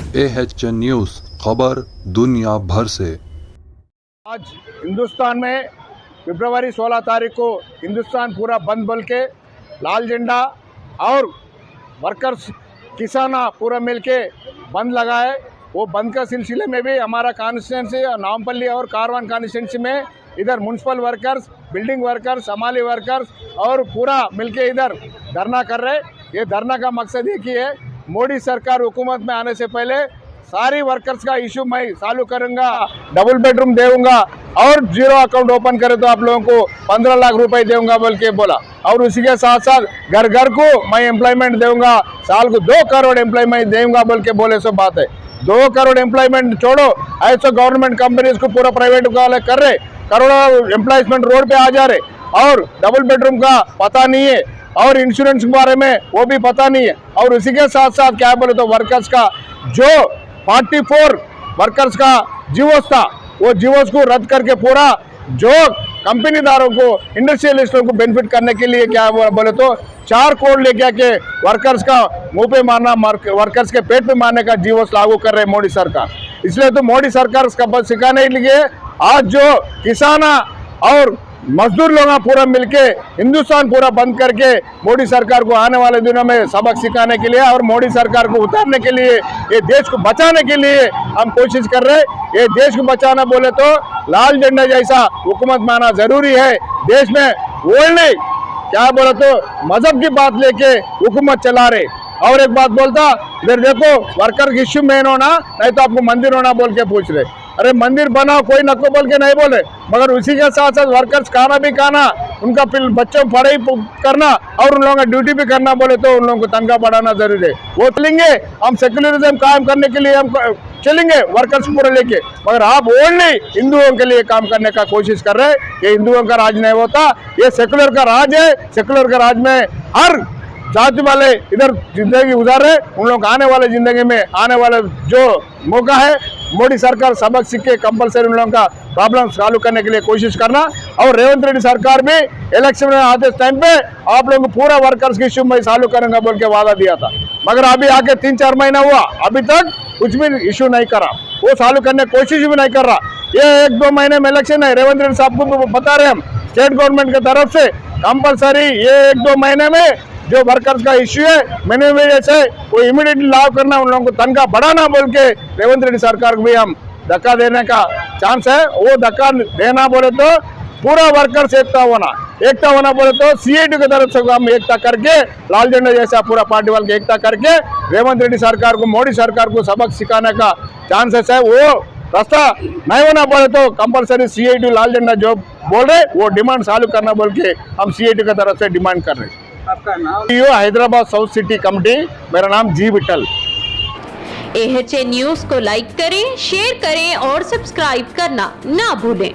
AHN news, खबर दुनिया भर से। आज हिंदुस्तान में फरवरी 16 तारीख को हिंदुस्तान पूरा बंद बोल के लाल झंडा और वर्कर्स किसाना पूरा मिलके बंद लगाए। वो बंद का सिलसिले में भी हमारा कॉन्स्टिट्यूंसी नामपल्ली और कारवान कॉन्स्टिट्यूंसी में इधर म्यूनसिपल वर्कर्स, बिल्डिंग वर्कर्स, हमाली वर्कर्स और पूरा मिलके इधर धरना कर रहे। ये धरना का मकसद एक ही है, मोदी सरकार हुकूमत में आने से पहले सारी वर्कर्स का इशू मैं चालू करूंगा, डबल बेडरूम दूंगा और जीरो अकाउंट ओपन करे तो आप लोगों को 15 लाख रुपए दूंगा बोल के बोला। और उसी के साथ साथ घर घर को मैं एम्प्लॉयमेंट दूंगा, साल को 2 करोड़ एम्प्लॉयमेंट दूंगा बोल के बोले। सो बात है, 2 करोड़ एम्प्लॉयमेंट छोड़ो, ऐसे गवर्नमेंट कंपनीज को पूरा प्राइवेट वाले कर रहे, करोड़ों एम्प्लॉयमेंट रोड पे आ जा रहे और डबल बेडरूम का पता नहीं है और इंश्योरेंस के बारे में वो भी पता नहीं है। और उसी के साथ साथ क्या बोले तो वर्कर्स का जो 44 वर्कर्स का जीवोस था, वो जीवोस को रद्द करके पूरा जो कंपनीदारों को, इंडस्ट्रियलिस्टों को बेनिफिट करने के लिए क्या बोले तो 4 करोड़ लेके आके वर्कर्स का मुंह पे मारना, वर्कर्स के पेट पे मारने का जीवोस लागू कर रहे मोदी सरकार। इसलिए तो मोदी सरकार इसका सिखाने के लिए आज जो किसाना और मजदूर लोग पूरा मिलके हिंदुस्तान पूरा बंद करके मोदी सरकार को आने वाले दिनों में सबक सिखाने के लिए और मोदी सरकार को उतारने के लिए, ये देश को बचाने के लिए हम कोशिश कर रहे हैं। ये देश को बचाना बोले तो लाल झंडा जैसा हुकूमत में आना जरूरी है। देश में ओनली क्या बोले तो मजहब की बात लेके हुकूमत चला रहे। और एक बात बोलता, इधर देखो वर्कर की इश्यू मेन होना, नहीं तो आपको मंदिर होना बोल के पूछ रहे। अरे मंदिर बनाओ, कोई नको बोल के नहीं बोले, मगर उसी के साथ साथ वर्कर्स खाना भी खाना, उनका बच्चों को पढ़ाई करना और उन लोगों का ड्यूटी भी करना बोले तो उन लोगों को तनख्वाह बढ़ाना जरूरी है। वो चलेंगे, हम सेक्युलरिज्म कायम करने के लिए हम चलेंगे वर्कर्स पूरे लेके, मगर आप ओनली हिंदुओं के लिए काम करने का कोशिश कर रहे हैं। ये हिंदुओं का राज नहीं होता, ये सेक्युलर का राज है। सेक्युलर का राज में हर जाति वाले इधर जिंदगी गुजार रहे, उन लोग आने वाले जिंदगी में आने वाले जो मौका है, मोदी सरकार सबक सीख के कंपलसरी उन लोगों का प्रॉब्लम सॉल्व करने के लिए कोशिश करना। और रेवंत रेड्डी सरकार भी इलेक्शन में आते टाइम पे आप लोगों को पूरा वर्कर्स की इश्यू में सॉल्व करेंगे बोल के वादा दिया था, मगर अभी आके 3-4 महीना हुआ, अभी तक कुछ भी इश्यू नहीं करा, वो सॉल्व करने की कोशिश भी नहीं कर रहा। ये 1-2 महीने में इलेक्शन है, रेवंत रेड्डी साहब को बता रहे हम स्टेट गवर्नमेंट की तरफ से कंपलसरी ये 1-2 महीने में जो वर्कर्स का इश्यू है मिनिमम वेज है वो इमीडिएटली लागू करना, उन लोगों को तनख्वाह बढ़ाना बोल के रेवंत रेड्डी सरकार को भी हम धक्का देने का चांस है। वो धक्का देना बोले तो पूरा वर्कर्स एकता होना बोले तो CIT की तरफ से हम एकता करके लाल झंडा जैसा पूरा पार्टी वाले एकता करके रेवंत रेड्डी सरकार को, मोदी सरकार को सबक सिखाने का चांसेस है। वो रास्ता नहीं होना बोले तो कंपलसरी CIT लाल झंडा जो बोल रहे वो डिमांड चालू करना बोल के हम CIT की तरफ से डिमांड कर रहे हैं। आपका नाम? हैदराबाद साउथ सिटी कमेटी, मेरा नाम जी विठल। AHN न्यूज़ को लाइक करें, शेयर करें और सब्सक्राइब करना ना भूलें।